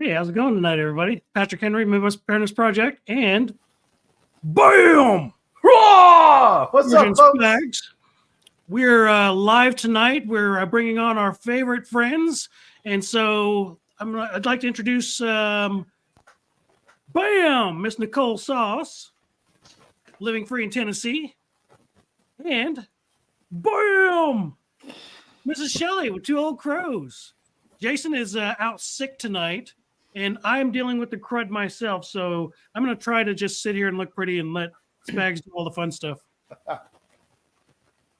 Hey, how's it going tonight, everybody? Patrick Henry, Midwest Preparedness Project, and BAM! What's up, folks? Spags. We're live tonight. We're bringing on our favorite friends, and so I'd like to introduce BAM, Miss Nicole Sauce, living free in Tennessee, and BAM, Mrs. Shelli with two old crows. Jason is out sick tonight. And I'm dealing with the crud myself, so I'm going to try to just sit here and look pretty and let Spags do all the fun stuff. All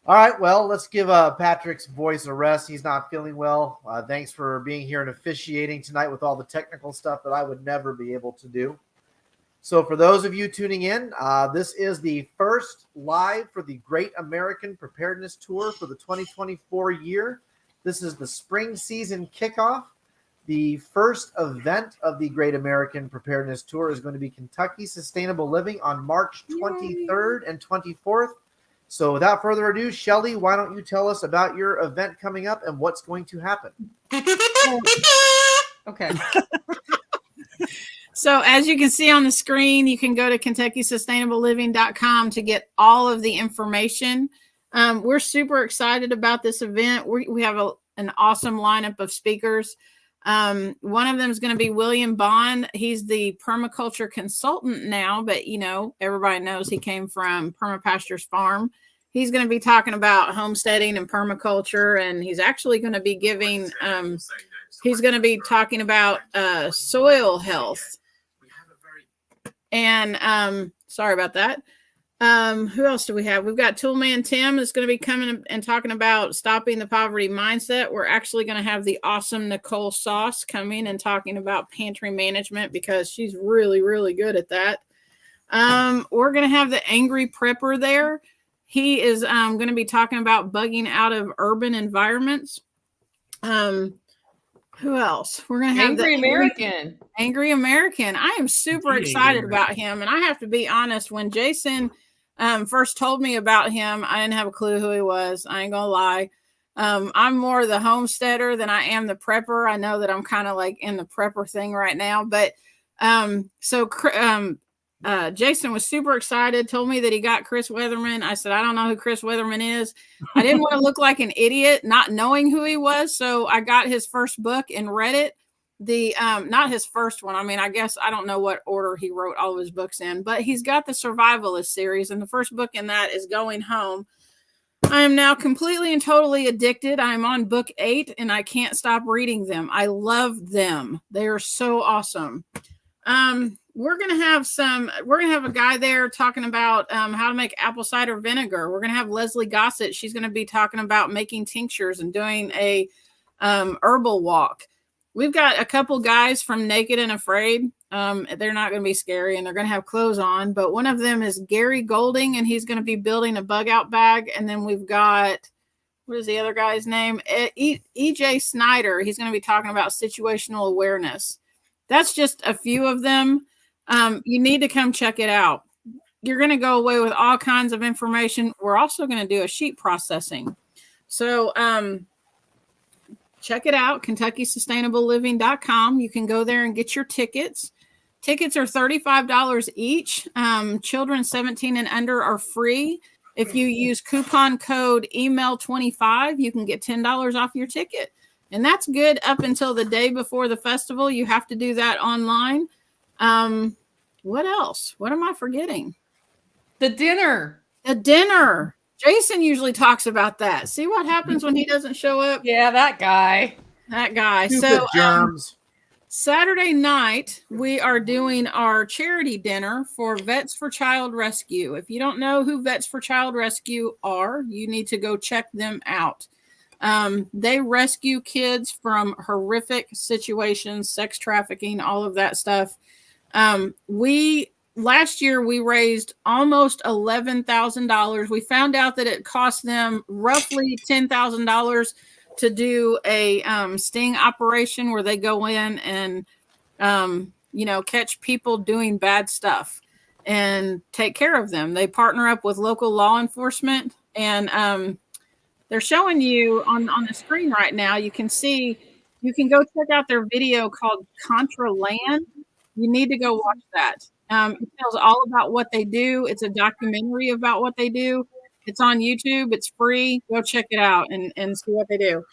right, well, let's give Patrick's voice a rest. He's not feeling well. Thanks for being here and officiating tonight with all the technical stuff that I would never be able to do. So for those of you tuning in, this is the first live for the Great American Preparedness Tour for the 2024 year. This is the spring season kickoff. The first event of the Great American Preparedness Tour is going to be Kentucky Sustainable Living on March 23rd and 24th. So without further ado, Shelli, why don't you tell us about your event coming up and what's going to happen? Okay. So as you can see on the screen, you can go to KentuckySustainableLiving.com to get all of the information. We're super excited about this event. We have an awesome lineup of speakers. One of them is going to be William Bond. He's the permaculture consultant now, but everybody knows he came from Permapastures Farm. He's going to be talking about homesteading and permaculture, and he's actually going to be giving, he's going to be talking about soil health. And sorry about that. Who else do we have? We've got Toolman Tim that's going to be coming and talking about stopping the poverty mindset. We're actually going to have the awesome Nicole Sauce coming and talking about pantry management because she's really, really good at that. We're going to have the Angry Prepper there. He is going to be talking about bugging out of urban environments. Who else? We're going to have Angry American. Angry American. I am super excited about him. And I have to be honest, when Jason first told me about him, I didn't have a clue who he was. I ain't gonna lie. I'm more the homesteader than I am the prepper. I know that I'm kind of like in the prepper thing right now, but Jason was super excited, told me that he got Chris Weatherman. I said, I don't know who Chris Weatherman is. I didn't want to look like an idiot not knowing who he was. So I got his first book and read it. Not his first one. I mean, I guess I don't know what order he wrote all of his books in, but he's got the Survivalist series, and the first book in that is Going Home. I am now completely and totally addicted. I'm on book 8 and I can't stop reading them. I love them. They are so awesome. We're going to have a guy there talking about how to make apple cider vinegar. We're going to have Leslie Gossett. She's going to be talking about making tinctures and doing a herbal walk. We've got a couple guys from Naked and Afraid. They're not going to be scary and they're going to have clothes on, but one of them is Gary Golding and he's going to be building a bug out bag. And then we've got, what is the other guy's name? EJ Snyder. He's going to be talking about situational awareness. That's just a few of them. You need to come check it out. You're going to go away with all kinds of information. We're also going to do a sheep processing. So, check it out, KentuckySustainableLiving.com. You can go there and get your tickets. Tickets are $35 each. Children 17 and under are free. If you use coupon code email25, you can get $10 off your ticket. And that's good up until the day before the festival. You have to do that online. What else? What am I forgetting? The dinner. The dinner. Jason usually talks about that. See what happens when he doesn't show up? Yeah, that guy. Stupid germs. Saturday night, we are doing our charity dinner for Vets for Child Rescue. If you don't know who Vets for Child Rescue are, you need to go check them out. They rescue kids from horrific situations, sex trafficking, all of that stuff. Last year, we raised almost $11,000. We found out that it cost them roughly $10,000 to do a sting operation where they go in and, catch people doing bad stuff and take care of them. They partner up with local law enforcement, and they're showing you on the screen right now. You can see You can go check out their video called Contra Land. You need to go watch that. It tells all about what they do. It's a documentary about what they do. It's on YouTube. It's free. Go check it out and see what they do.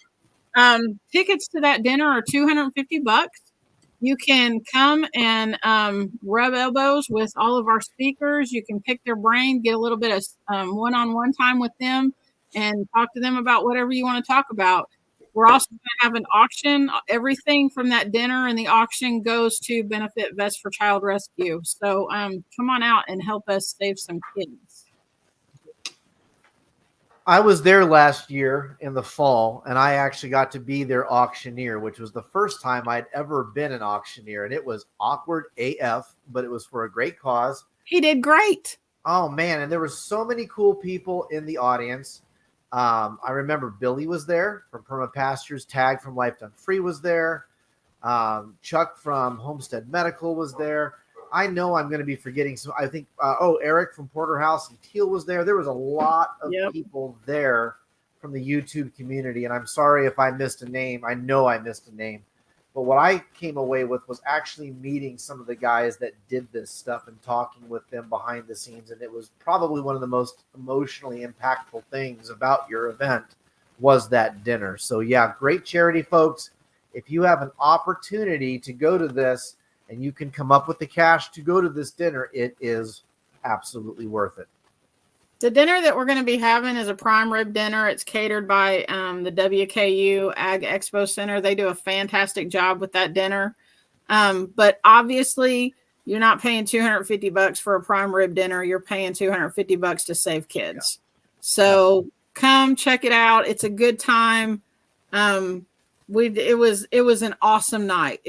Tickets to that dinner are $250. You can come and rub elbows with all of our speakers. You can pick their brain, get a little bit of one-on-one time with them, and talk to them about whatever you want to talk about. We're also going to have an auction. Everything from that dinner and the auction goes to benefit Vets for Child Rescue. So come on out and help us save some kids. I was there last year in the fall, and I actually got to be their auctioneer, which was the first time I'd ever been an auctioneer. And it was awkward AF, but it was for a great cause. He did great. Oh, man. And there were so many cool people in the audience. I remember Billy was there from Perma Pastures, Tag from Life Done Free was there. Chuck from Homestead Medical was there. I know I'm going to be forgetting some. I think, Eric from Porterhouse and Teal was there. There was a lot of people there from the YouTube community. And I'm sorry if I missed a name. I know I missed a name. But what I came away with was actually meeting some of the guys that did this stuff and talking with them behind the scenes. And it was probably one of the most emotionally impactful things about your event was that dinner. So yeah, great charity, folks. If you have an opportunity to go to this and you can come up with the cash to go to this dinner, it is absolutely worth it. The dinner that we're going to be having is a prime rib dinner. It's catered by the WKU Ag Expo Center. They do a fantastic job with that dinner. But obviously, you're not paying $250 for a prime rib dinner. You're paying $250 to save kids. Yeah. So come check it out. It's a good time. It was an awesome night.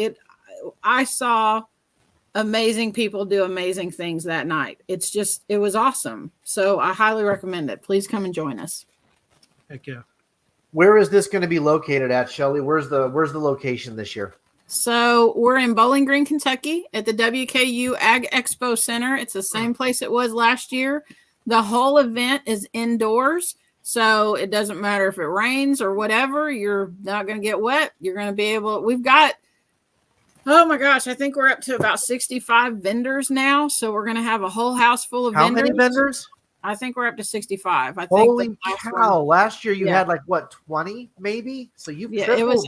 I saw amazing people do amazing things that night. It was awesome. So I highly recommend it. Please come and join us. Heck yeah. Where is this going to be located at, Shelly? Where's the location this year? So we're in Bowling Green, Kentucky at the WKU Ag Expo Center. It's the same place it was last year. The whole event is indoors. So it doesn't matter if it rains or whatever, you're not going to get wet. You're going to be we've got, oh my gosh, I think we're up to about 65 vendors now. So we're going to have a whole house full of vendors. How many vendors? I think we're up to 65. Holy cow. Last year you had 20 maybe? So you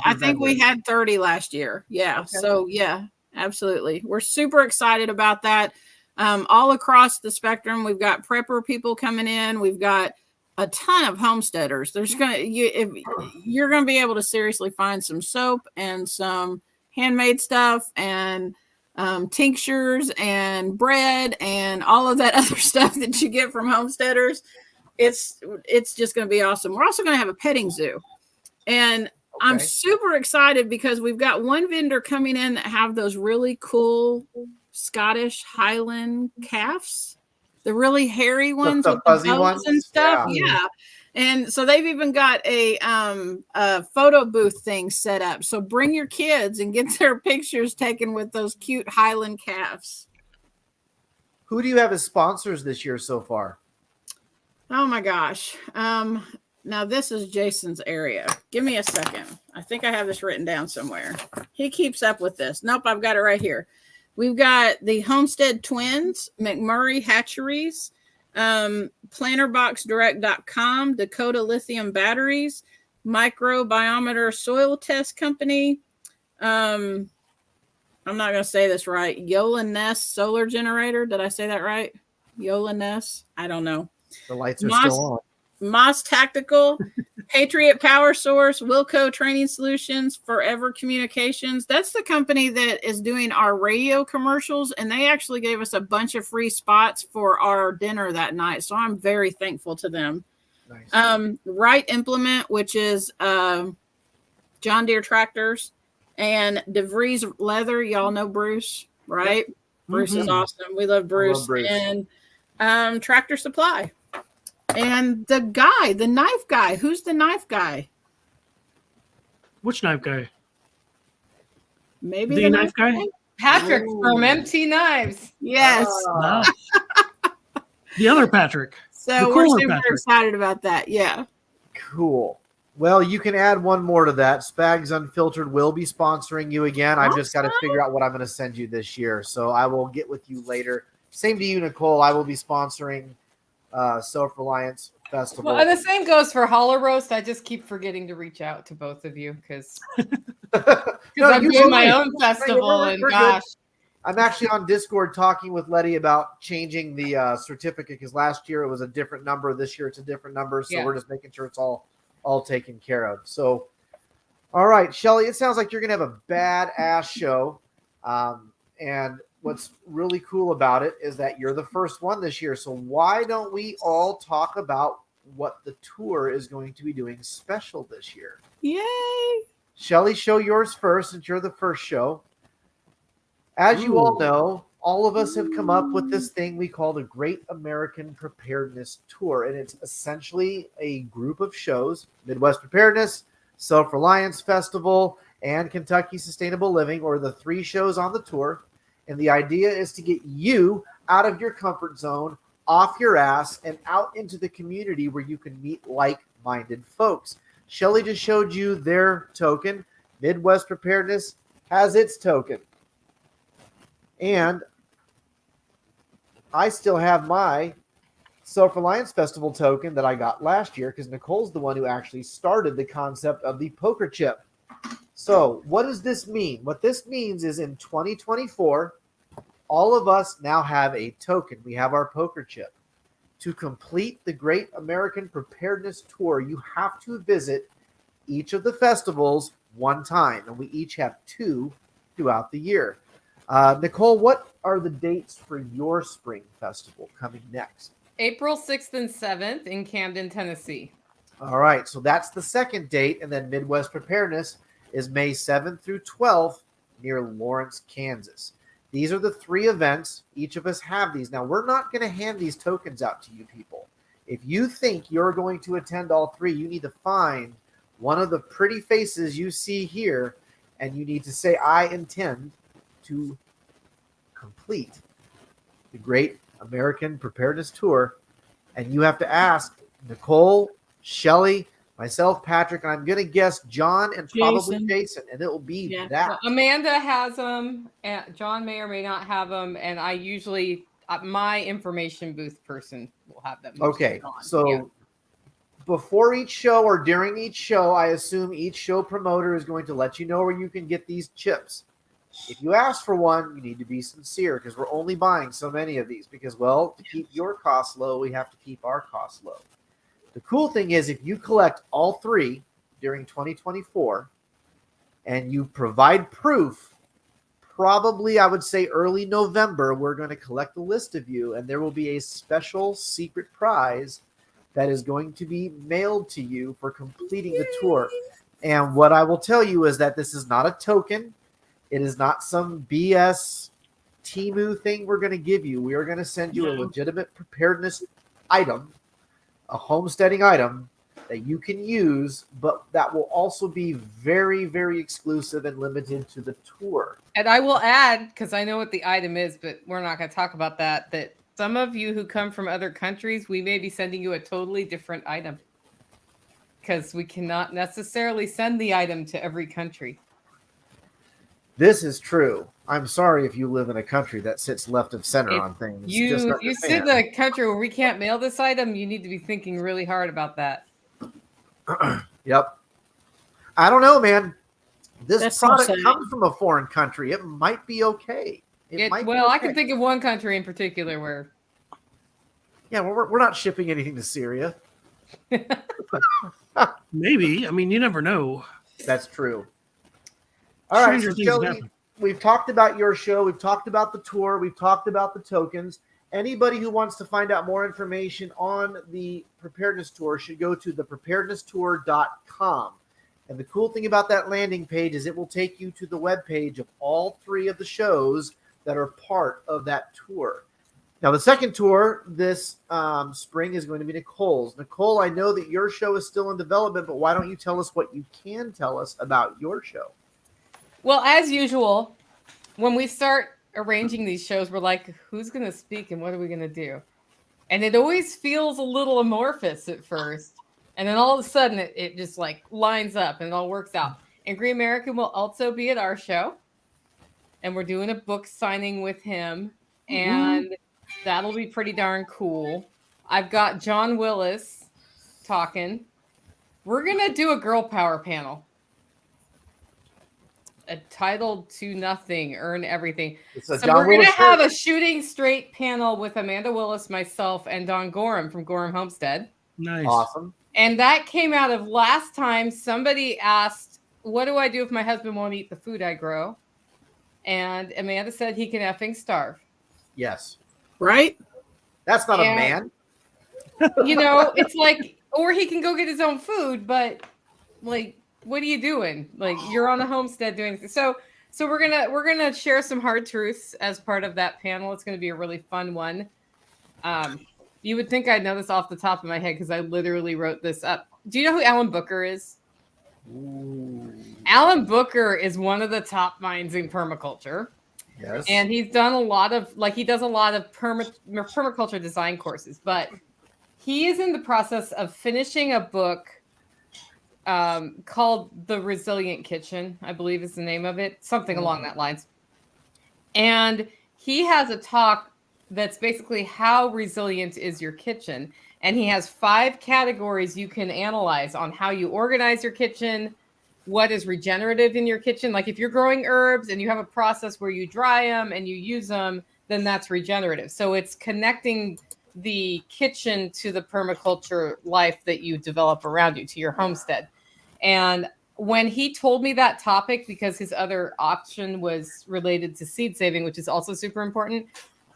I think we had 30 last year. Yeah. Okay. So yeah, absolutely. We're super excited about that. All across the spectrum, we've got prepper people coming in. We've got a ton of homesteaders. You're going to be able to seriously find some soap and some handmade stuff and tinctures and bread and all of that other stuff that you get from homesteaders. It's just going to be awesome. We're also going to have a petting zoo. And I'm super excited because we've got one vendor coming in that have those really cool Scottish Highland calves, the really hairy ones with the fuzzy ones and stuff. Yeah. And so they've even got a photo booth thing set up. So bring your kids and get their pictures taken with those cute Highland calves. Who do you have as sponsors this year so far? Oh my gosh. Now this is Jason's area. Give me a second. I think I have this written down somewhere. He keeps up with this. Nope, I've got it right here. We've got the Homestead Twins, McMurray Hatcheries, PlanterBoxDirect.com, Dakota Lithium Batteries, Microbiometer Soil Test Company. I'm not going to say this right. Yola Ness Solar Generator. Did I say that right? Yola Ness? I don't know. The lights are still on. Moss Tactical, Patriot Power Source, Wilco Training Solutions, Forever Communications. That's the company that is doing our radio commercials, and they actually gave us a bunch of free spots for our dinner that night. So I'm very thankful to them. Nice. Right Implement, which is John Deere tractors, and DeVries Leather. Y'all know Bruce, right? Yep. Bruce is awesome. We love Bruce. And Tractor Supply. And the knife guy. Who's the knife guy? Which knife guy? Maybe the knife guy? Patrick from MT Knives. Yes. The other Patrick. So we're super excited about that. Yeah. Cool. Well, you can add one more to that. Spags Unfiltered will be sponsoring you again. I've just got to figure out what I'm going to send you this year. So I will get with you later. Same to you, Nicole. I will be sponsoring Self Reliance Festival. Well, and the same goes for Holler Roast. I just keep forgetting to reach out to both of you because I'm doing my own festival, and gosh. I'm actually on Discord talking with Letty about changing the certificate because last year it was a different number. This year it's a different number. So we're just making sure it's all taken care of. So, all right, Shelly, it sounds like you're going to have a badass show. And what's really cool about it is that you're the first one this year. So why don't we all talk about what the tour is going to be doing special this year? Yay! Shelly, show yours first since you're the first show. As you all know, all of us have come up with this thing we call the Great American Preparedness Tour. And it's essentially a group of shows, Midwest Preparedness, Self Reliance Festival, and Kentucky Sustainable Living, or the 3 shows on the tour. And the idea is to get you out of your comfort zone, off your ass, and out into the community where you can meet like-minded folks. Shelly just showed you their token. Midwest Preparedness has its token. And I still have my Self Reliance Festival token that I got last year because Nicole's the one who actually started the concept of the poker chip. So what does this mean? What this means is in 2024, all of us now have a token. We have our poker chip. To complete the Great American Preparedness Tour, you have to visit each of the festivals one time, and we each have 2 throughout the year. Nicole, what are the dates for your spring festival coming next? April 6th and 7th in Camden, Tennessee. All right, so that's the second date, and then Midwest Preparedness is May 7th through 12th near Lawrence, Kansas. These are the 3 events. Each of us have these. Now, we're not going to hand these tokens out to you people. If you think you're going to attend all 3, you need to find one of the pretty faces you see here, and you need to say, I intend to complete the Great American Preparedness Tour. And you have to ask Nicole, Shelly, myself, Patrick, and I'm going to guess John and probably Jason, and it will be that. Well, Amanda has them, and John may or may not have them, and I usually, my information booth person will have them. Okay, so before each show or during each show, I assume each show promoter is going to let you know where you can get these chips. If you ask for one, you need to be sincere because we're only buying so many of these because, well, to keep your costs low, we have to keep our costs low. The cool thing is if you collect all 3 during 2024 and you provide proof, probably I would say early November, we're going to collect a list of you and there will be a special secret prize that is going to be mailed to you for completing the tour. And what I will tell you is that this is not a token. It is not some BS Temu thing we're going to give you. We are going to send you a legitimate preparedness item, a homesteading item that you can use, but that will also be very, very exclusive and limited to the tour. And I will add, because I know what the item is, but we're not going to talk about that, that some of you who come from other countries, we may be sending you a totally different item because we cannot necessarily send the item to every country. This is true. I'm sorry if you live in a country that sits left of center on things. You sit in a country where we can't mail this item, you need to be thinking really hard about that. Yep. I don't know, man. This product insane. comes from a foreign country. It might be okay. I can think of one country in particular where. Yeah, well, we're not shipping anything to Syria. Maybe. I mean, you never know. That's true. All right, Stranger so things Joey, happen. we've talked about your show. We've talked about the tour. We've talked about the tokens. Anybody who wants to find out more information on the Preparedness Tour should go to thepreparednesstour.com. And the cool thing about that landing page is it will take you to the webpage of all 3 of the shows that are part of that tour. Now, the second tour this spring is going to be Nicole's. Nicole, I know that your show is still in development, but why don't you tell us what you can tell us about your show? Well, as usual, when we start arranging these shows, we're like, who's going to speak and what are we going to do? And it always feels a little amorphous at first. And then all of a sudden it just like lines up and it all works out. Angry American will also be at our show. And we're doing a book signing with him. And that'll be pretty darn cool. I've got John Willis talking. We're going to do a girl power panel. Entitled to nothing, earn everything. So we're going to have a shooting straight panel with Amanda Willis, myself, and Don Gorham from Gorham Homestead. Nice. Awesome. And that came out of last time somebody asked, what do I do if my husband won't eat the food I grow? And Amanda said he can effing starve. Yes. Right? That's not a man. You know, it's like, or he can go get his own food, but like, what are you doing? Like, you're on the homestead doing this. So we're gonna share some hard truths as part of that panel. It's gonna be a really fun one. You would think I'd know this off the top of my head because I literally wrote this up. Do you know who Alan Booker is? Ooh. Alan Booker is one of the top minds in permaculture. Yes. And he's done a lot of, he does a lot of permaculture design courses, but he is in the process of finishing a book called The Resilient Kitchen, I believe is the name of it, something along that lines. And he has a talk that's basically how resilient is your kitchen. And he has 5 categories you can analyze on how you organize your kitchen, what is regenerative in your kitchen. Like if you're growing herbs and you have a process where you dry them and you use them, then that's regenerative. So it's connecting the kitchen to the permaculture life that you develop around you, to your homestead. And when he told me that topic, because his other option was related to seed saving, which is also super important,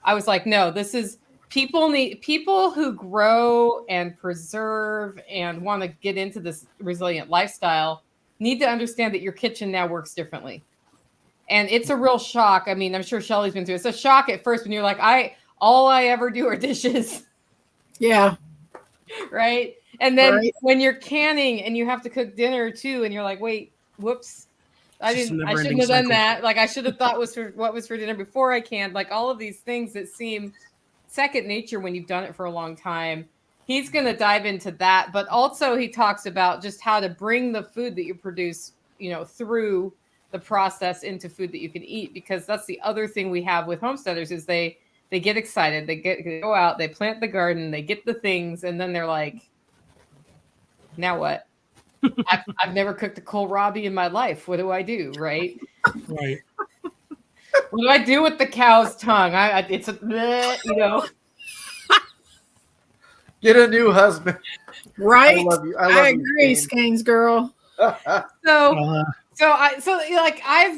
I was like, no, this is people who grow and preserve and want to get into this resilient lifestyle need to understand that your kitchen now works differently. And it's a real shock. I mean, I'm sure Shelly's been through it. It's a shock at first when you're like, all I ever do are dishes. Yeah. Right. And then when you're canning and you have to cook dinner too, and you're like, wait, whoops, I shouldn't have done that. Like I should have thought what was for dinner before I canned. Like all of these things that seem second nature when you've done it for a long time. He's going to dive into that, but also he talks about just how to bring the food that you produce, through the process into food that you can eat, because that's the other thing we have with homesteaders is they get excited, they go out, they plant the garden, they get the things, and then they're like, now what? I've never cooked a kohlrabi in my life. What do I do? Right. Right. What do I do with the cow's tongue? It's a, Get a new husband. Right. I love you. I agree, Skeins girl. I've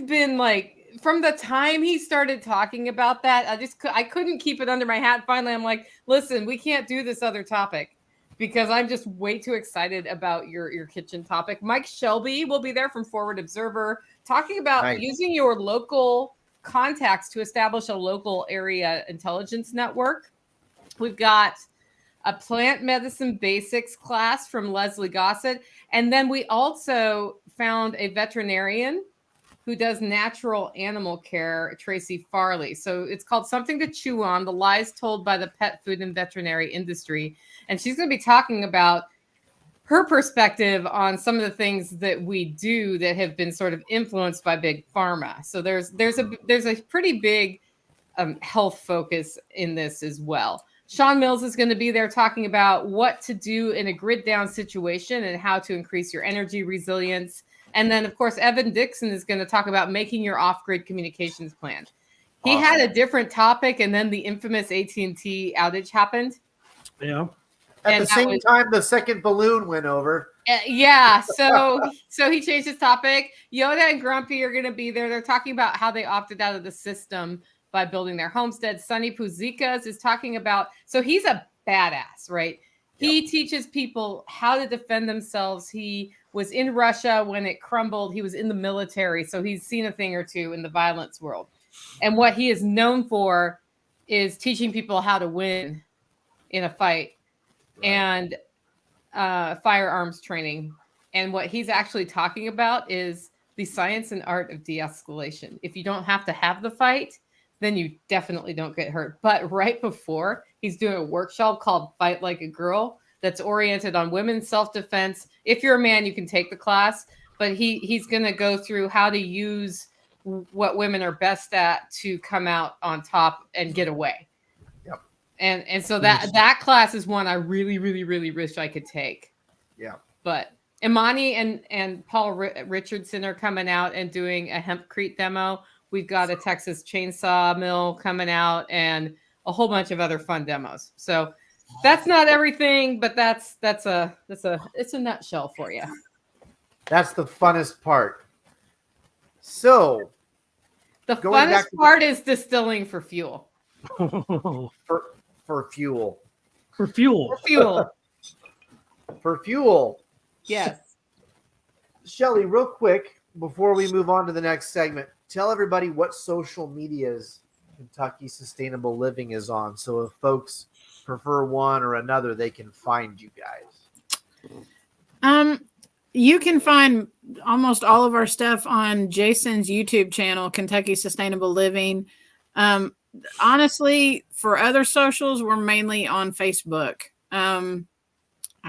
been like, from the time he started talking about that, I couldn't keep it under my hat. Finally, I'm like, listen, we can't do this other topic because I'm just way too excited about your kitchen topic. Mike Shelby will be there from Forward Observer talking about using your local contacts to establish a local area intelligence network. We've got a plant medicine basics class from Leslie Gossett. And then we also found a veterinarian who does natural animal care, Tracy Farley. So it's called Something to Chew On, the Lies Told by the Pet Food and Veterinary Industry. And she's going to be talking about her perspective on some of the things that we do that have been sort of influenced by big pharma. So there's a pretty big health focus in this as well. Sean Mills is going to be there talking about what to do in a grid down situation and how to increase your energy resilience. And then, of course, Evan Dixon is going to talk about making your off-grid communications plan. He had a different topic, and then the infamous AT&T outage happened. Yeah. At the same time, the second balloon went over. Yeah. So he changed his topic. Yoda and Grumpy are going to be there. They're talking about how they opted out of the system by building their homestead. Sonny Puzikas is talking about, so he's a badass, right? He teaches people how to defend themselves. He was in Russia when it crumbled. He was in the military, so he's seen a thing or two in the violence world. And what he is known for is teaching people how to win in a fight and firearms training. And what he's actually talking about is the science and art of de-escalation. If you don't have to have the fight, then you definitely don't get hurt. But right before, he's doing a workshop called Fight Like a Girl that's oriented on women's self-defense. If you're a man, you can take the class, but he's going to go through how to use what women are best at to come out on top and get away. Yep. And so that class is one I really, really, really wish I could take. Yeah. But Imani and Paul Richardson are coming out and doing a hempcrete demo. We've got a Texas chainsaw mill coming out and a whole bunch of other fun demos. So that's not everything, but it's a nutshell for you. That's the funnest part. So the funnest part is distilling for fuel. For fuel. For fuel. For fuel. For fuel. Yes. Shelli, real quick, before we move on to the next segment, tell everybody what social medias Kentucky Sustainable Living is on. So if folks prefer one or another, they can find you guys. You can find almost all of our stuff on Jason's YouTube channel, Kentucky Sustainable Living. Honestly, for other socials, we're mainly on Facebook. I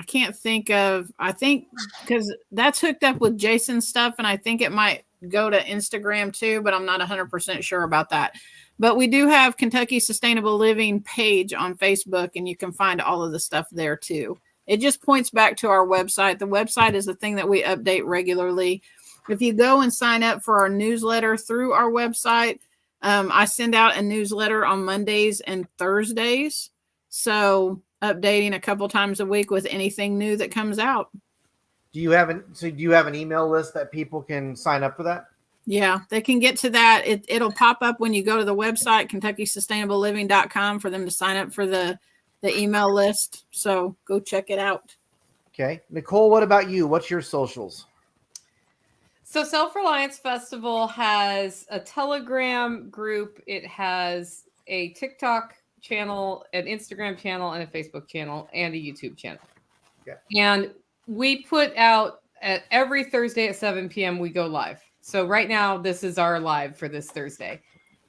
can't think because that's hooked up with Jason's stuff, and I think it might go to Instagram too, but I'm not 100% sure about that. But we do have Kentucky Sustainable Living page on Facebook, and you can find all of the stuff there too. It just points back to our website. The website is the thing that we update regularly. If you go and sign up for our newsletter through our website, I send out a newsletter on Mondays and Thursdays. So updating a couple times a week with anything new that comes out. Do you have an email list that people can sign up for that? Yeah, they can get to that. It'll pop up when you go to the website, KentuckySustainableLiving.com, for them to sign up for the email list. So go check it out. Okay. Nicole, what about you? What's your socials? So Self Reliance Festival has a Telegram group. It has a TikTok channel, an Instagram channel, and a Facebook channel, and a YouTube channel. Okay. And we put out every Thursday at 7 p.m. we go live. So right now, this is our live for this Thursday.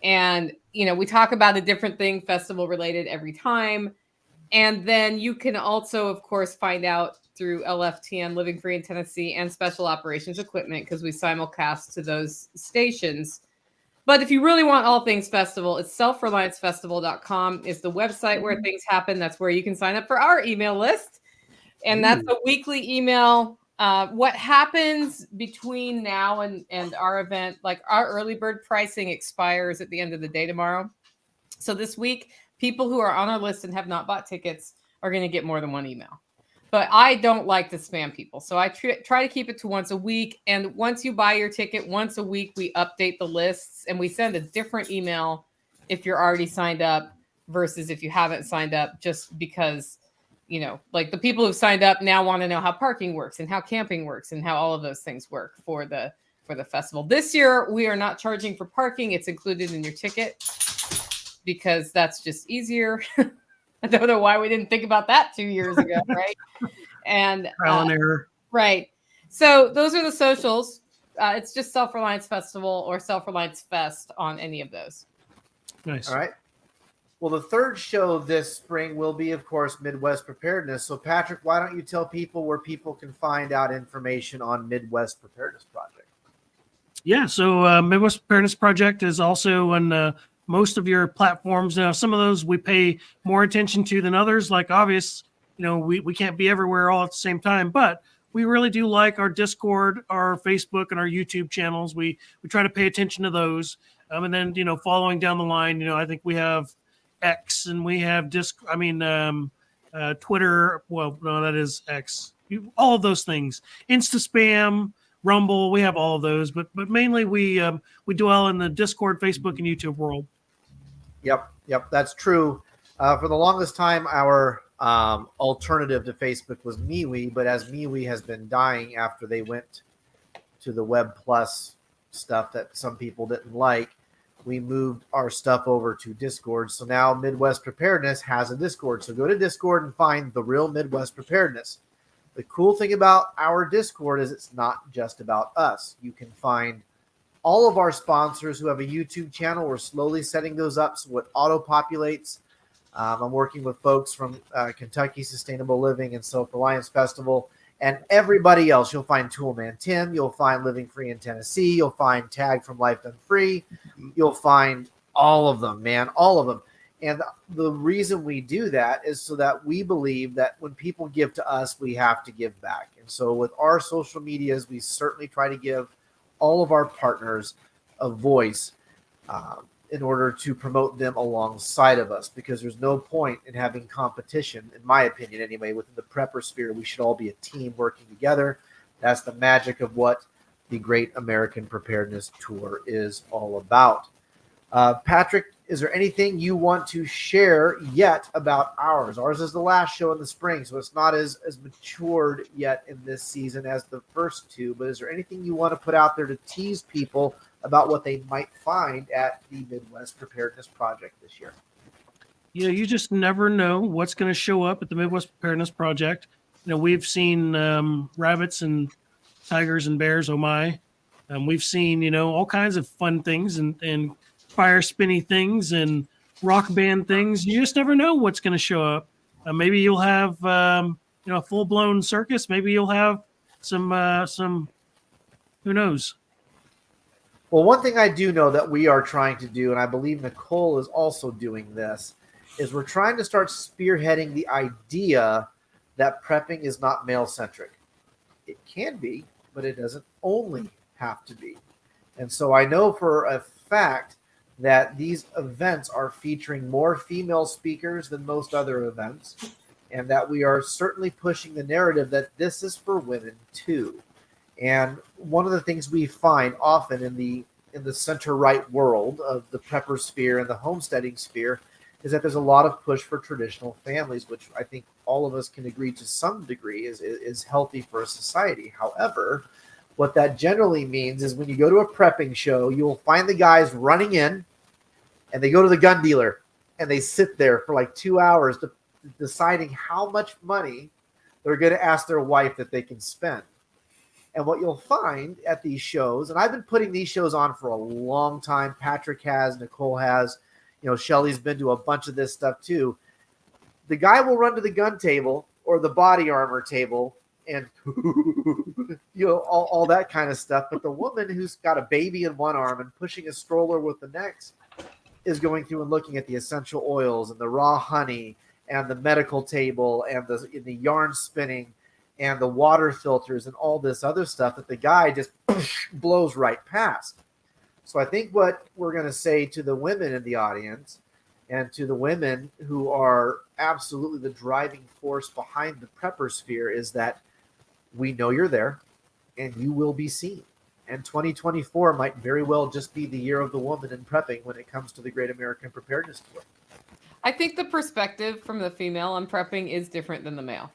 And, we talk about a different thing festival related every time. And then you can also, of course, find out through LFTN, Living Free in Tennessee, and Special Operations Equipment, because we simulcast to those stations. But if you really want all things festival, it's selfreliancefestival.com is the website where things happen. That's where you can sign up for our email list. And that's a weekly email. What happens between now and our event, like our early bird pricing expires at the end of the day tomorrow. So this week, people who are on our list and have not bought tickets are going to get more than one email. But I don't like to spam people. So I try to keep it to once a week. And once you buy your ticket, once a week, we update the lists and we send a different email if you're already signed up versus if you haven't signed up, just because, like the people who've signed up now want to know how parking works and how camping works and how all of those things work for the festival. This year, we are not charging for parking. It's included in your ticket because that's just easier. I don't know why we didn't think about that 2 years ago, right? And Trial and error. Right. So those are the socials. It's just Self Reliance Festival or Self Reliance Fest on any of those. Nice. All right. Well, the third show this spring will be, of course, Midwest Preparedness. So, Patrick, why don't you tell people where people can find out information on Midwest Preparedness Project? Yeah, so Midwest Preparedness Project is also on most of your platforms. Now, some of those we pay more attention to than others. Like, obvious, we can't be everywhere all at the same time, but we really do like our Discord, our Facebook, and our YouTube channels. We try to pay attention to those. And then, following down the line, I think we have X and we have Twitter. Well, no, that is X. All of those things. Insta Spam, Rumble, we have all of those, but mainly we dwell in the Discord, Facebook, and YouTube world. Yep, that's true. For the longest time, our alternative to Facebook was MeWe, but as MeWe has been dying after they went to the Web Plus stuff that some people didn't like, we moved our stuff over to Discord. So now Midwest Preparedness has a Discord. So go to Discord and find the real Midwest Preparedness. The cool thing about our Discord is it's not just about us. You can find all of our sponsors who have a YouTube channel. We're slowly setting those up so it auto-populates. I'm working with folks from Kentucky Sustainable Living and Self Reliance Festival, and everybody else. You'll find Toolman Tim. You'll find Living Free in Tennessee. You'll find Tag from Life Done Free. You'll find all of them, man, all of them. And the reason we do that is so that we believe that when people give to us, we have to give back. And so with our social medias, we certainly try to give all of our partners a voice in order to promote them alongside of us, because there's no point in having competition, in my opinion anyway, within the prepper sphere. We should all be a team working together. That's the magic of what the Great American Preparedness Tour is all about. Patrick, is there anything you want to share yet about ours? Ours is the last show in the spring, so it's not as matured yet in this season as the first two, but is there anything you want to put out there to tease people about what they might find at the Midwest Preparedness Project this year? Yeah, you just never know what's going to show up at the Midwest Preparedness Project. You know, we've seen rabbits and tigers and bears, oh my. We've seen, you know, all kinds of fun things and fire spinny things and rock band things. You just never know what's going to show up. Maybe you'll have, you know, a full blown circus. Maybe you'll have some, who knows? Well, one thing I do know that we are trying to do, and I believe Nicole is also doing this, is we're trying to start spearheading the idea that prepping is not male-centric. It can be, but it doesn't only have to be. And so I know for a fact that these events are featuring more female speakers than most other events, and that we are certainly pushing the narrative that this is for women too. And one of the things we find often in the center-right world of the prepper sphere and the homesteading sphere is that there's a lot of push for traditional families, which I think all of us can agree to some degree is healthy for a society. However, what that generally means is when you go to a prepping show, you'll find the guys running in and they go to the gun dealer and they sit there for like 2 hours deciding how much money they're going to ask their wife that they can spend. And what you'll find at these shows, and I've been putting these shows on for a long time. Patrick has, Nicole has, you know, Shelly's been to a bunch of this stuff too. The guy will run to the gun table or the body armor table and, you know, all that kind of stuff. But the woman who's got a baby in one arm and pushing a stroller with the next is going through and looking at the essential oils and the raw honey and the medical table and the yarn spinning and the water filters and all this other stuff that the guy just blows right past. So I think what we're going to say to the women in the audience and to the women who are absolutely the driving force behind the prepper sphere is that we know you're there and you will be seen. And 2024 might very well just be the year of the woman in prepping when it comes to the Great American Preparedness Tour. I think the perspective from the female on prepping is different than the male.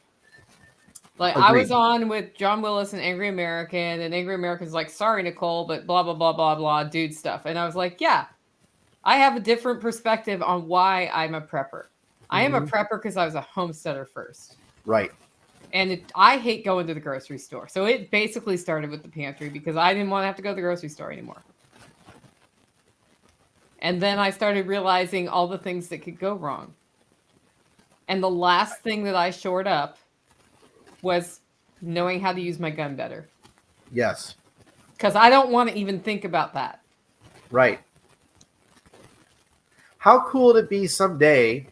Like Agreed. I was on with John Willis and Angry American, and Angry American's like, sorry, Nicole, but blah, blah, blah, blah, blah, dude stuff. And I was like, yeah, I have a different perspective on why I'm a prepper. I am a prepper because I was a homesteader first. Right. And I hate going to the grocery store. So it basically started with the pantry because I didn't want to have to go to the grocery store anymore. And then I started realizing all the things that could go wrong. And the last thing that I shored up was knowing how to use my gun better. Yes. Because I don't want to even think about that. Right. How cool would it be someday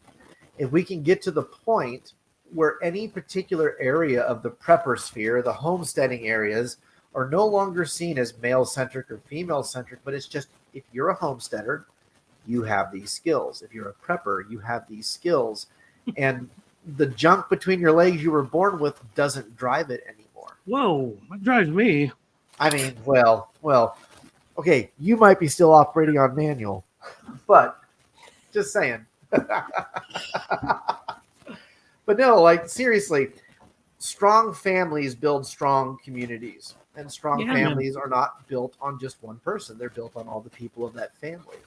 if we can get to the point where any particular area of the prepper sphere, the homesteading areas, are no longer seen as male-centric or female-centric, but it's just, if you're a homesteader, you have these skills. If you're a prepper, you have these skills. And the junk between your legs you were born with doesn't drive it anymore. Whoa, that drives me. I mean, well, okay, you might be still operating on manual, but just saying. But no, like seriously, strong families build strong communities, and strong families are not built on just one person. They're built on all the people of that family.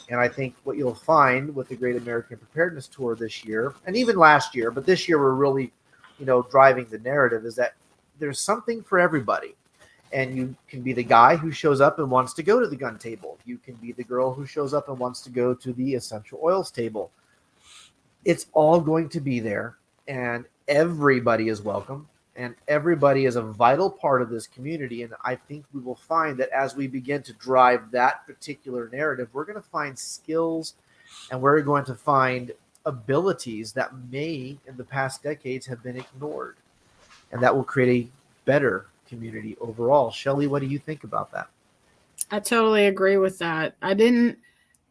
And I think what you'll find with the Great American Preparedness Tour this year, and even last year, but this year we're really, you know, driving the narrative, is that there's something for everybody. And you can be the guy who shows up and wants to go to the gun table. You can be the girl who shows up and wants to go to the essential oils table. it's all going to be there, and everybody is welcome, and everybody is a vital part of this community. And I think we will find that as we begin to drive that particular narrative, we're going to find skills and we're going to find abilities that may in the past decades have been ignored, and that will create a better community overall. Shelly, what do you think about that? I totally agree with that. I didn't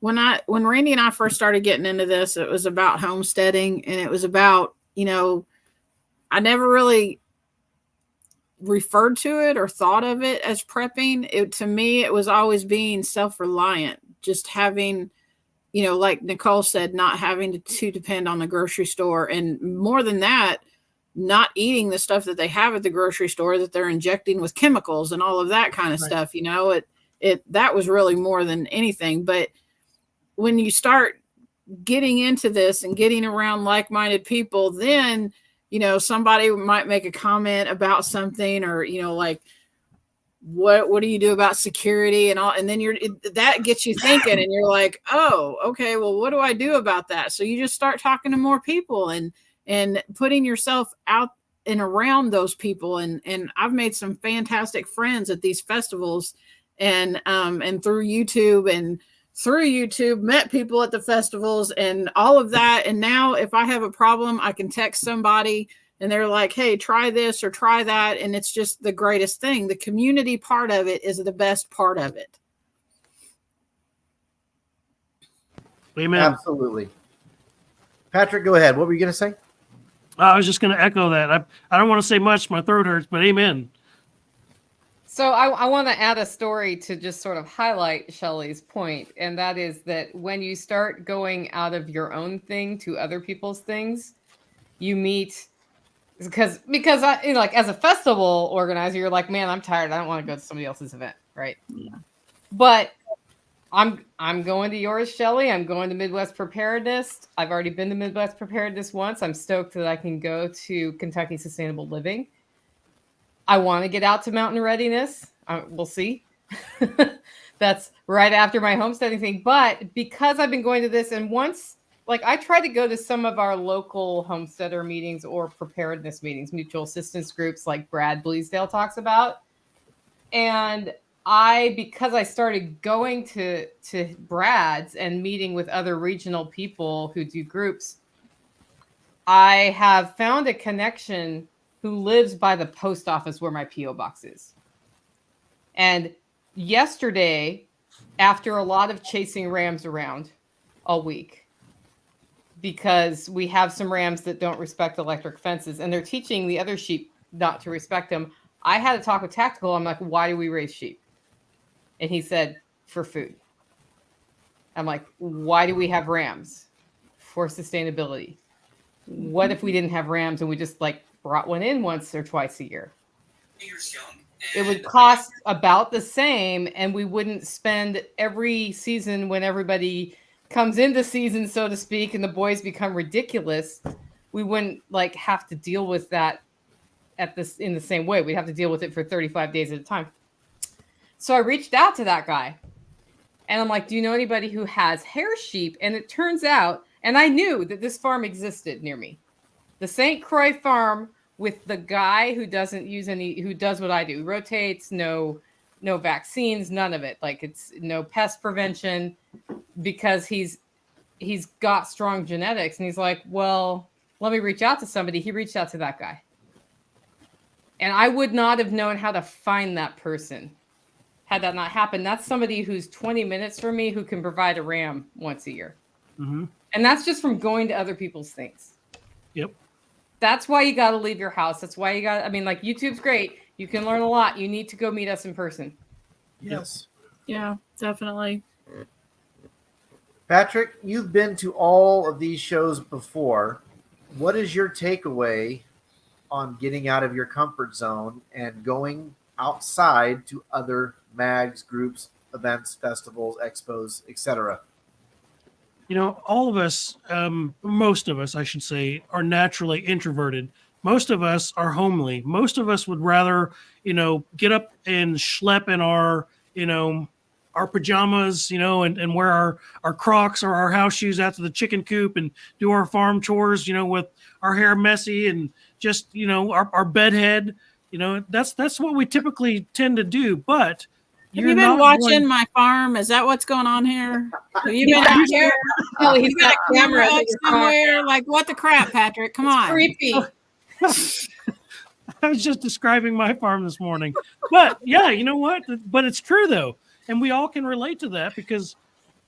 when Randy and I first started getting into this, it was about homesteading, and it was about, I never really referred to it or thought of it as prepping. To me, it was always being self-reliant, just having, like Nicole said, not having to depend on the grocery store. And more than that, not eating the stuff that they have at the grocery store that they're injecting with chemicals and all of that kind of stuff. That was really more than anything. But when you start getting into this and getting around like-minded people, then, somebody might make a comment about something, or, like, what do you do about security and all? And then that gets you thinking, and you're like, oh, okay, well, what do I do about that? So you just start talking to more people and putting yourself out and around those people. And I've made some fantastic friends at these festivals, and through YouTube met people at the festivals and all of that. And now if I have a problem, I can text somebody and they're like, hey, try this or try that. And it's just the greatest thing. The community part of it is the best part of it. Amen. Absolutely. Patrick, go ahead. What were you going to say? I was just going to echo that. I don't want to say much. My throat hurts, but amen. So I want to add a story to just sort of highlight Shelly's point, and that is that when you start going out of your own thing to other people's things, you meet because like as a festival organizer, you're like, man, I'm tired. I don't want to go to somebody else's event, right? Yeah. But I'm going to yours, Shelly. I'm going to Midwest Preparedness. I've already been to Midwest Preparedness once. I'm stoked that I can go to Kentucky Sustainable Living. I want to get out to Mountain Readiness. We'll see. That's right after my homesteading thing. But because I've been going to this, and once, like, I try to go to some of our local homesteader meetings or preparedness meetings, mutual assistance groups like Brad Bleasdale talks about. And because I started going to Brad's and meeting with other regional people who do groups, I have found a connection who lives by the post office where my P.O. box is. And yesterday, after a lot of chasing rams around all week, because we have some rams that don't respect electric fences, and they're teaching the other sheep not to respect them, I had a talk with Tactical. I'm like, why do we raise sheep? And he said, for food. I'm like, why do we have rams? For sustainability. What if we didn't have rams and we just brought one in once or twice a year? It would cost about the same, and we wouldn't spend every season when everybody comes into season, so to speak, and the boys become ridiculous. We wouldn't have to deal with that in the same way. We'd have to deal with it for 35 days at a time. So I reached out to that guy, and I'm like, do you know anybody who has hair sheep? And it turns out, and I knew that this farm existed near me, the St. Croix farm, with the guy who who does what I do, rotates, no vaccines, none of it. It's no pest prevention, because he's got strong genetics. And he's like, well, let me reach out to somebody. He reached out to that guy. And I would not have known how to find that person had that not happened. That's somebody who's 20 minutes from me who can provide a ram once a year. Mm-hmm. And that's just from going to other people's things. Yep. That's why you got to leave your house. That's why YouTube's great. You can learn a lot. You need to go meet us in person. Yes. Yeah, definitely. Patrick, you've been to all of these shows before. What is your takeaway on getting out of your comfort zone and going outside to other mags, groups, events, festivals, expos, etc.? All of us, most of us, I should say, are naturally introverted. Most of us are homely. Most of us would rather, get up and schlep in our, our pajamas, and wear our Crocs or our house shoes out to the chicken coop and do our farm chores, with our hair messy and just, our bed head. That's what we typically tend to do. But have you been watching my farm? Is that what's going on here? Have you been out here? Oh, he's got a camera up somewhere. Like, what the crap, Patrick? Come on. Creepy. I was just describing my farm this morning. But yeah, you know what? But it's true though. And we all can relate to that because,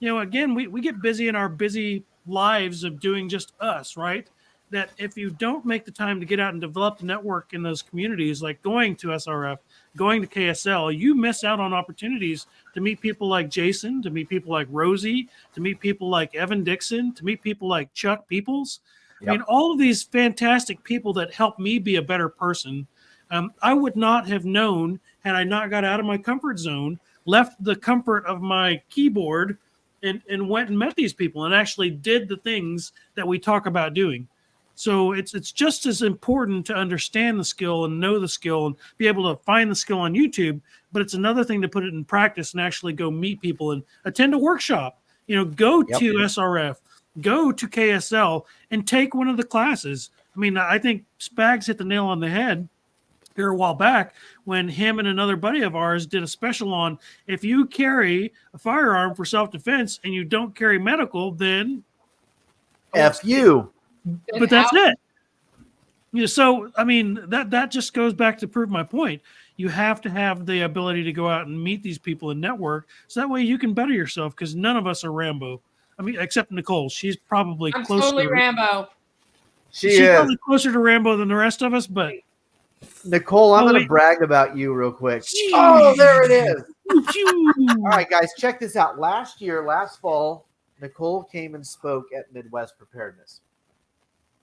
again, we get busy in our busy lives of doing just us, right? That if you don't make the time to get out and develop the network in those communities, like going to SRF, going to KSL, you miss out on opportunities to meet people like Jason, to meet people like Rosie, to meet people like Evan Dixon, to meet people like Chuck Peoples. Yep. I mean, all of these fantastic people that help me be a better person. I would not have known had I not got out of my comfort zone, left the comfort of my keyboard, and went and met these people and actually did the things that we talk about doing. So it's just as important to understand the skill and know the skill and be able to find the skill on YouTube, but it's another thing to put it in practice and actually go meet people and attend a workshop. Go to SRF, go to KSL, and take one of the classes. I mean, I think Spags hit the nail on the head here a while back when him and another buddy of ours did a special on if you carry a firearm for self-defense and you don't carry medical, then F you. But that's it. So I mean that just goes back to prove my point. You have to have the ability to go out and meet these people and network, so that way you can better yourself. Because none of us are Rambo. I mean, except Nicole. She's probably closer. Totally Rambo. She's probably closer to Rambo than the rest of us. But Nicole, I'm going to brag about you real quick. Oh, there it is. All right, guys, check this out. Last fall, Nicole came and spoke at Midwest Preparedness.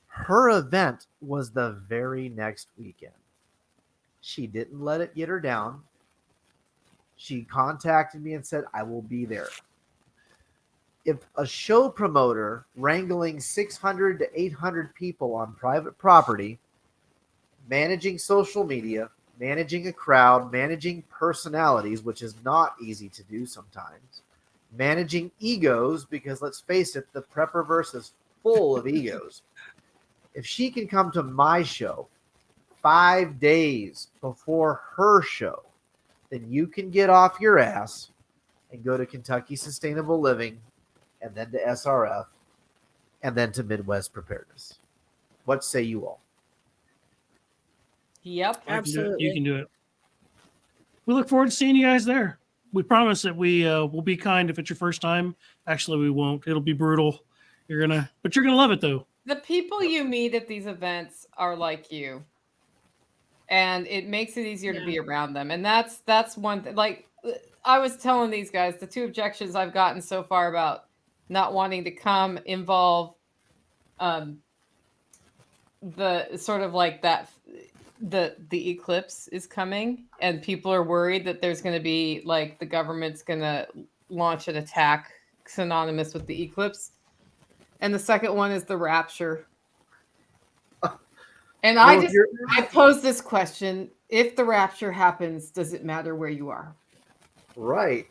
Her event was the very next weekend. She didn't let it get her down. She contacted me and said, I will be there. If a show promoter wrangling 600 to 800 people on private property, managing social media, managing a crowd, managing personalities, which is not easy to do sometimes, managing egos, because let's face it, the Prepperverse is full of egos. If she can come to my show 5 days before her show, then you can get off your ass and go to Kentucky Sustainable Living and then to SRF and then to Midwest Preparedness. What say you all? Yep, absolutely. You can do it. We look forward to seeing you guys there. We promise that we will be kind if it's your first time. Actually, we won't. It'll be brutal. But you're gonna love it though. The people you meet at these events are like you, and it makes it easier to be around them. And that's one thing. Like I was telling these guys, the two objections I've gotten so far about not wanting to come involve the sort of like that the eclipse is coming, and people are worried that there's going to be like the government's going to launch an attack synonymous with the eclipse. And the second one is the rapture. And I pose this question: if the rapture happens, does it matter where you are? Right.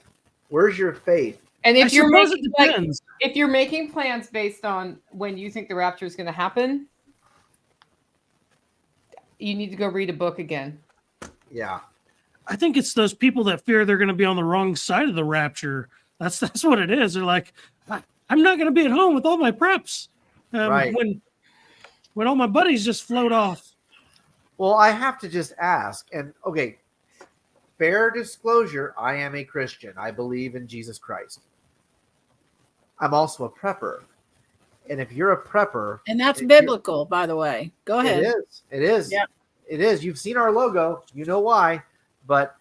Where's your faith? And if you're making plans based on when you think the rapture is going to happen, you need to go read a book again. Yeah. I think it's those people that fear they're going to be on the wrong side of the rapture. That's what it is. They're like, I'm not going to be at home with all my preps right. when all my buddies just float off. Well, I have to just ask, and okay, fair disclosure, I am a Christian. I believe in Jesus Christ. I'm also a prepper. And if you're a prepper... And that's biblical, by the way. Go ahead. It is. Yeah. It is. You've seen our logo. You know why. But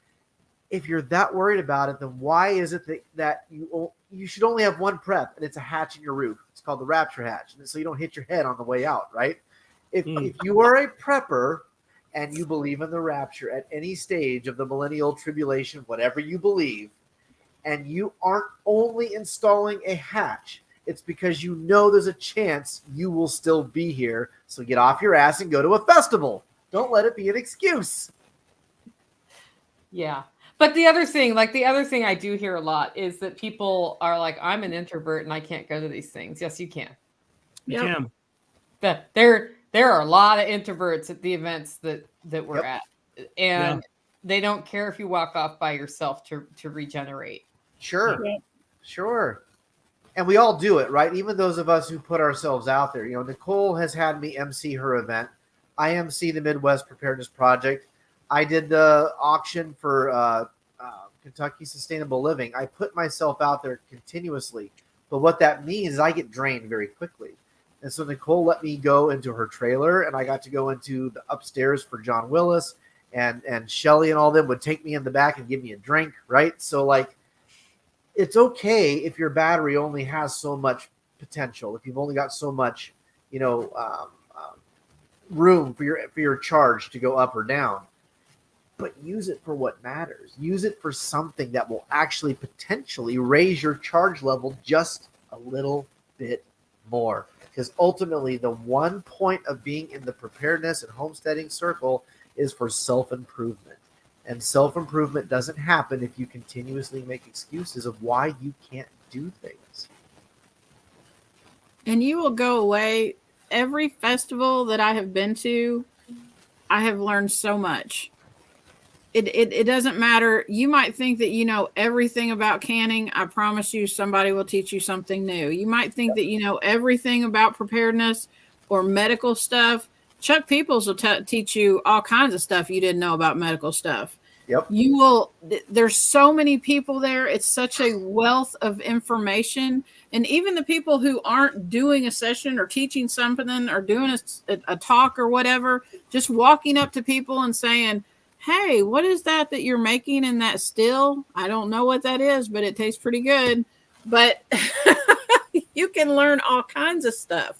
if you're that worried about it, then why is it that you should only have one prep, and it's a hatch in your roof? It's called the rapture hatch, and so you don't hit your head on the way out, right? If you are a prepper and you believe in the rapture at any stage of the millennial tribulation, whatever you believe, and you aren't only installing a hatch, it's because you know there's a chance you will still be here. So get off your ass and go to a festival. Don't let it be an excuse. Yeah. But the other thing I do hear a lot is that people are like, I'm an introvert and I can't go to these things. Yes, you can. You Yep. can. That there are a lot of introverts at the events that we're at, and they don't care if you walk off by yourself to regenerate. Sure. Yeah. Sure. And we all do it, right? Even those of us who put ourselves out there. You know, Nicole has had me MC her event. I MC the Midwest Preparedness Project. I did the auction for Kentucky Sustainable Living. I put myself out there continuously. But what that means is I get drained very quickly. And so Nicole let me go into her trailer, and I got to go into the upstairs for John Willis, and Shelly and all them would take me in the back and give me a drink, right? So, like, it's okay if your battery only has so much potential, if you've only got so much, room for your charge to go up or down. But use it for what matters. Use it for something that will actually potentially raise your charge level just a little bit more. Because ultimately, the one point of being in the preparedness and homesteading circle is for self-improvement. And self-improvement doesn't happen if you continuously make excuses of why you can't do things. And you will go away. Every festival that I have been to, I have learned so much. It doesn't matter. You might think that you know everything about canning. I promise you, somebody will teach you something new. You might think that you know everything about preparedness or medical stuff. Chuck Peoples will teach you all kinds of stuff you didn't know about medical stuff. Yep. You will. There's so many people there. It's such a wealth of information. And even the people who aren't doing a session or teaching something or doing a talk or whatever, just walking up to people and saying, hey, what is that you're making in that still? I don't know what that is, but it tastes pretty good. But you can learn all kinds of stuff.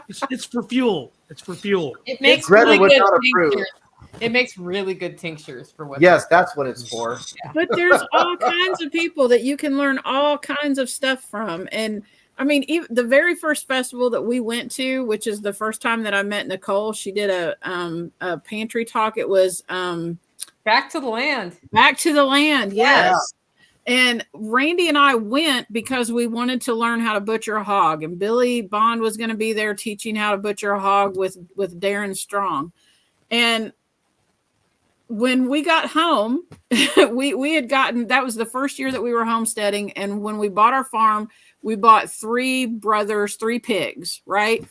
It's for fuel. It's for fuel. It makes Greta really would good not approve. tinctures. It makes really good tinctures for what. Yes, that's what it's for. But there's all kinds of people that you can learn all kinds of stuff from. And I mean, even the very first festival that we went to, which is the first time that I met Nicole, she did a pantry talk. It was Back to the Land. Back to the Land, yes. Yeah. And Randy and I went because we wanted to learn how to butcher a hog. And Billy Bond was going to be there teaching how to butcher a hog with Darren Strong. And when we got home, we had gotten, that was the first year that we were homesteading. And when we bought our farm, we bought 3 pigs, right?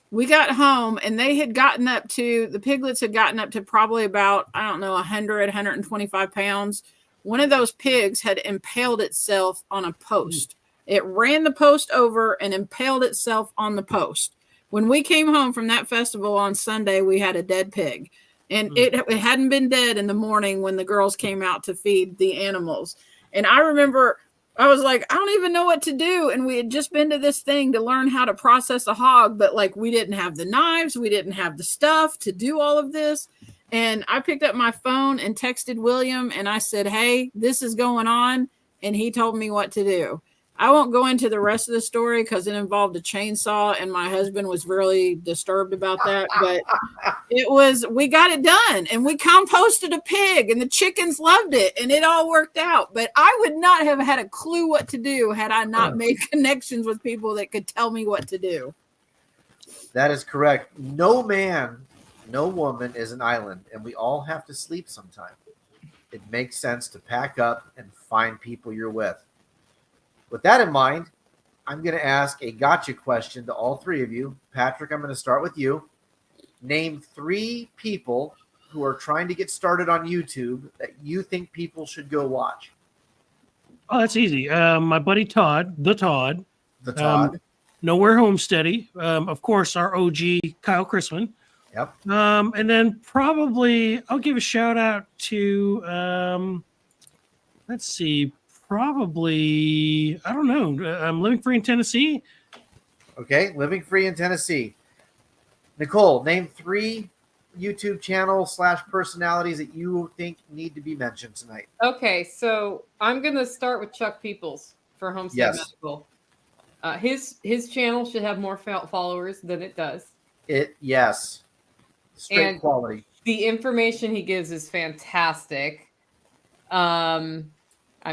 We got home and they had gotten up to, the piglets had gotten up to probably about, 125 pounds. One of those pigs had impaled itself on a post. It ran the post over and impaled itself on the post. When we came home from that festival on Sunday, we had a dead pig. And it hadn't been dead in the morning when the girls came out to feed the animals. And I remember I was like, I don't even know what to do. And we had just been to this thing to learn how to process a hog, but like we didn't have the knives. We didn't have the stuff to do all of this. And I picked up my phone and texted William and I said, hey, this is going on. And he told me what to do. I won't go into the rest of the story because it involved a chainsaw and my husband was really disturbed about that. But we got it done and we composted a pig and the chickens loved it and it all worked out. But I would not have had a clue what to do had I not made connections with people that could tell me what to do. That is correct. No man, no woman is an island, and we all have to sleep sometime. It makes sense to pack up and find people you're with. With that in mind, I'm going to ask a gotcha question to all 3 of you. Patrick, I'm going to start with you. Name 3 people who are trying to get started on YouTube that you think people should go watch. Oh, that's easy. My buddy Todd, the Todd. Nowhere Homesteady. Of course, our OG Kyle Chrisman. Yep. And then probably I'll give a shout out to let's see, probably I don't know. I'm Living Free in Tennessee. Okay, Living Free in Tennessee. Nicole, name 3 YouTube channels / personalities that you think need to be mentioned tonight. Okay, so I'm gonna start with Chuck Peoples for Homestead Medical. His channel should have more followers than it does. Straight quality. The information he gives is fantastic. I'm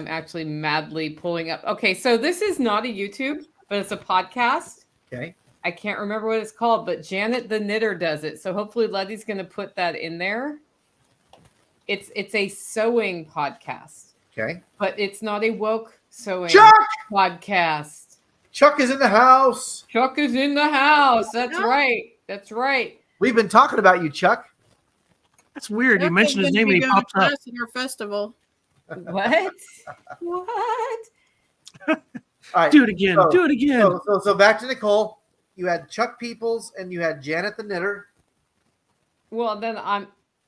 actually madly pulling up. Okay, so this is not a YouTube, but it's a podcast. Okay. I can't remember what it's called, but Janet the Knitter does it. So hopefully Letty's going to put that in there. It's a sewing podcast, Okay. but it's not a woke sewing Chuck! podcast. Chuck is in the house. Chuck is in the house. That's right. That's right. We've been talking about you, Chuck. That's weird. You Chuck mentioned is his gonna name and be he going to pops up. class at our festival. What? What? All right. Do it again. So- Do it again. So back to Nicole. You had Chuck Peoples and you had Janet the Knitter. Well, then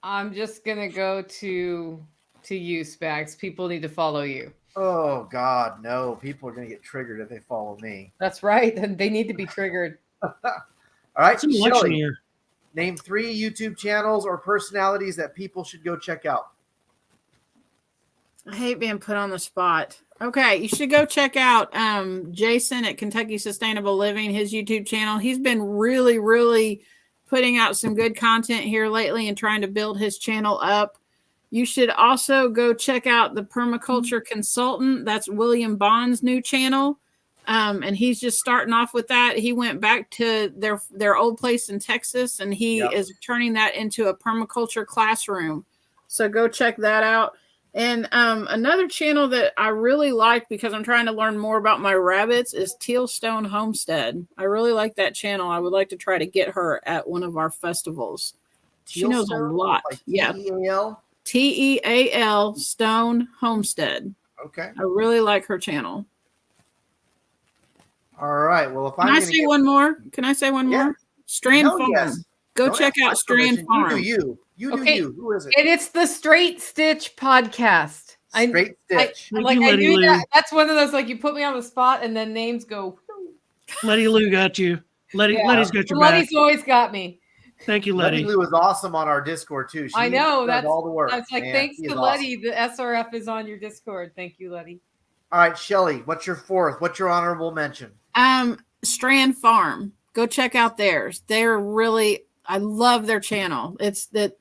I'm just gonna go to you, Spags. People need to follow you. Oh God, no! People are gonna get triggered if they follow me. That's right. Then they need to be triggered. All right, It's an election Shelly, year. name 3 YouTube channels or personalities that people should go check out. I hate being put on the spot. Okay, you should go check out Jason at Kentucky Sustainable Living, his YouTube channel. He's been really, really putting out some good content here lately and trying to build his channel up. You should also go check out the Permaculture Consultant. That's William Bond's new channel. And he's just starting off with that. He went back to their old place in Texas, and he is turning that into a permaculture classroom. So go check that out. And another channel that I really like because I'm trying to learn more about my rabbits is Tealstone Homestead. I really like that channel. I would like to try to get her at one of our festivals. She knows a lot. Like Yeah. Teal? Teal Stone Homestead. Okay. I really like her channel. All right. Well, if Can I say one more? Can I say one Yeah. more? Strand Hell Farm. yes. Go Don't check ask my out Strand permission. Farm. You do you. You do Okay. you. Who is it? And it's the Straight Stitch podcast. Straight Stitch. Thank Like you, I Letty knew Lou. that. That's one of those like you put me on the spot and then names go. Letty Lou got you. Yeah. Letty's got your back. Letty's always got me. Thank you, Letty Letty. Lou is awesome on our Discord too. She I know, does that's- all the work. I was like, man. thanks She to is Letty. awesome. The SRF is on your Discord. Thank you, Letty. All right, Shelly, what's your 4th? What's your honorable mention? Strand Farm. Go check out theirs. They're really, I love their channel. It's that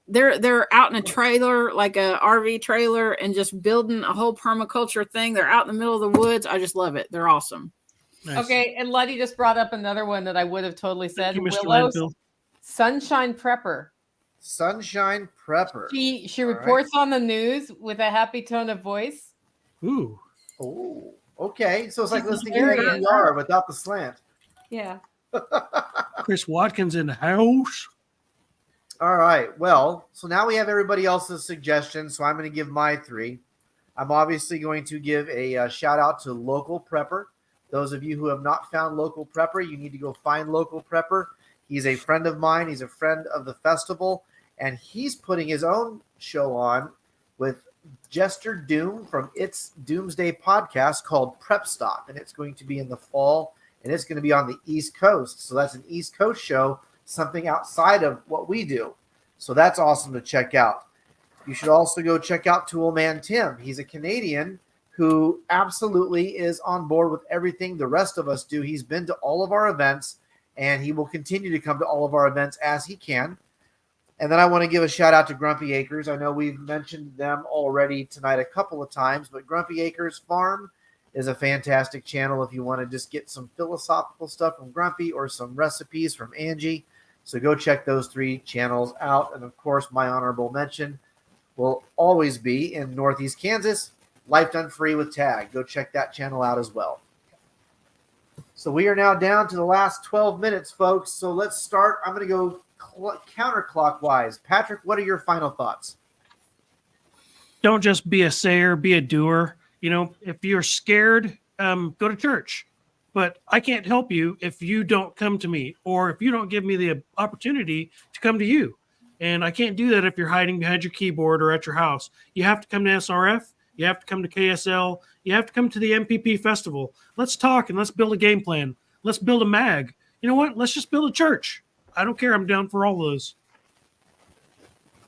they're out in a trailer, like a RV trailer, and just building a whole permaculture thing. They're out in the middle of the woods. I just love it. They're awesome. Nice. Okay, and Letty just brought up another one that I would have totally said. Thank you, Mr. Willow's Landfill. Sunshine Prepper. Sunshine Prepper. She All right. reports on the news with a happy tone of voice. Ooh. Oh, okay. So it's like She's listening to hilarious. NPR without the slant. Yeah. Chris Watkins in the house. All right. Well, so now we have everybody else's suggestions. So I'm going to give my 3. I'm obviously going to give a shout out to Local Prepper. Those of you who have not found Local Prepper, you need to go find Local Prepper. He's a friend of mine. He's a friend of the festival. And he's putting his own show on with Jester Doom from It's Doomsday podcast called Prep Stop. And it's going to be in the fall. And it's going to be on the East Coast. So that's an East Coast show, something outside of what we do. So that's awesome to check out. You should also go check out Toolman Tim. He's a Canadian who absolutely is on board with everything the rest of us do. He's been to all of our events, and he will continue to come to all of our events as he can. And then I want to give a shout out to Grumpy Acres. I know we've mentioned them already tonight a couple of times, but Grumpy Acres Farm is a fantastic channel if you want to just get some philosophical stuff from Grumpy or some recipes from Angie. So go check those 3 channels out. And of course, my honorable mention will always be in Northeast Kansas, Life Done Free with Tag. Go check that channel out as well. So we are now down to the last 12 minutes, folks. So let's start. I'm going to go counterclockwise. Patrick, what are your final thoughts? Don't just be a sayer, be a doer. You know, if you're scared, go to church. But I can't help you if you don't come to me or if you don't give me the opportunity to come to you. And I can't do that if you're hiding behind your keyboard or at your house. You have to come to SRF. You have to come to KSL. You have to come to the MPP festival. Let's talk and let's build a game plan. Let's build a mag. You know what? Let's just build a church. I don't care. I'm down for all those.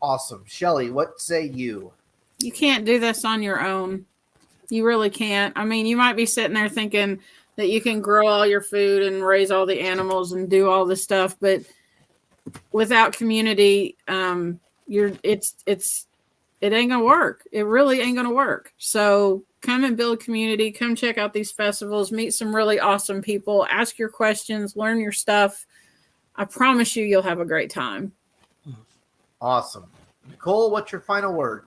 Awesome. Shelly, what say you? You can't do this on your own. You really can't. I mean, you might be sitting there thinking that you can grow all your food and raise all the animals and do all this stuff, but without community, it's it ain't gonna work. It really ain't gonna work. So come and build community. Come check out these festivals. Meet some really awesome people. Ask your questions. Learn your stuff. I promise you, you'll have a great time. Awesome. Nicole, what's your final word?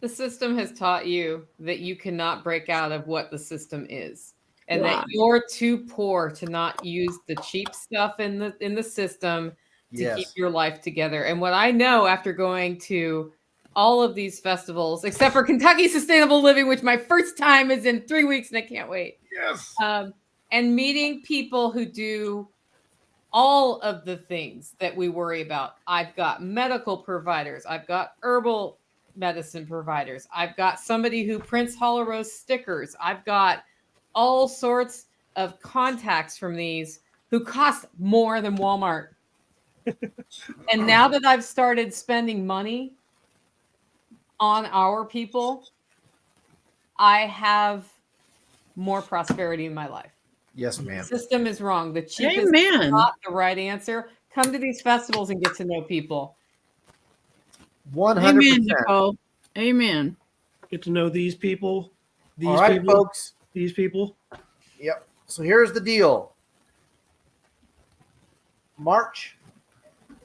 The system has taught you that you cannot break out of what the system is, and that you're too poor to not use the cheap stuff in the system to keep your life together. And what I know after going to all of these festivals, except for Kentucky Sustainable Living, which my first time is in 3 weeks and I can't wait. Yes. And meeting people who do all of the things that we worry about. I've got medical providers. I've got herbal medicine providers. I've got somebody who prints Hollow Rose stickers. I've got all sorts of contacts from these who cost more than Walmart. And now that I've started spending money on our people, I have more prosperity in my life. Yes, ma'am. The system is wrong. The cheapest is not the right answer. Come to these festivals and get to know people. 100%. Amen, Nicole. Amen. Get to know these people. These All right, people, folks. These people. Yep. So here's the deal. March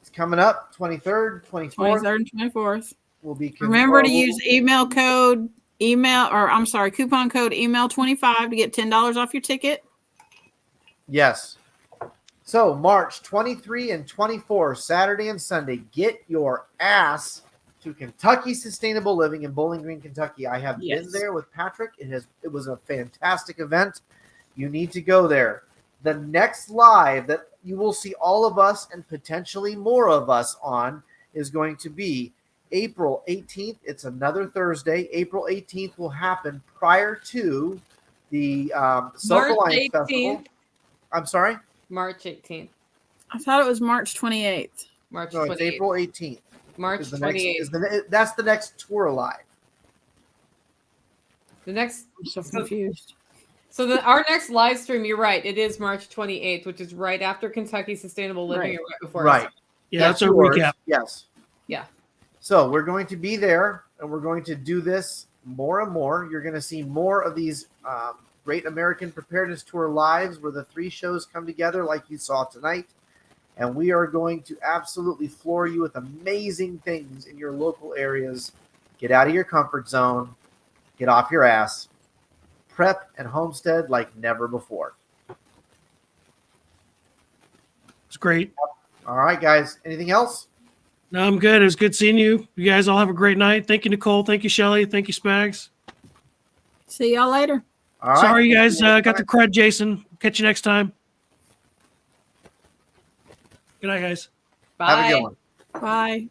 is coming up, 23rd, 24th. 23rd and 24th. Will be Remember to use coupon code email 25 to get $10 off your ticket. Yes. So March 23 and 24, Saturday and Sunday, get your ass to Kentucky Sustainable Living in Bowling Green, Kentucky. I have been there with Patrick. It was a fantastic event. You need to go there. The next live that you will see all of us and potentially more of us on is going to be April 18th. It's another Thursday. April 18th will happen prior to the Self Reliance Festival. I'm sorry? March 18th. I thought it was March 28th. March 28th. No, it's April 18th. March 28th. That's the next tour live. I'm so confused. So our next live stream, you're right, it is March 28th, which is right after Kentucky Sustainable Living, or right before. Right. Yeah, that's a recap. Yes. Yeah. So we're going to be there, and we're going to do this more and more. You're going to see more of these Great American Preparedness Tour lives where the 3 shows come together like you saw tonight. And we are going to absolutely floor you with amazing things in your local areas. Get out of your comfort zone. Get off your ass. Prep and homestead like never before. It's great. All right, guys. Anything else? No, I'm good. It was good seeing you. You guys all have a great night. Thank you, Nicole. Thank you, Shelli. Thank you, Spags. See y'all later. All right. Sorry you guys got the crud, Jason. Catch you next time. Good night, guys. Bye. Have a good one. Bye.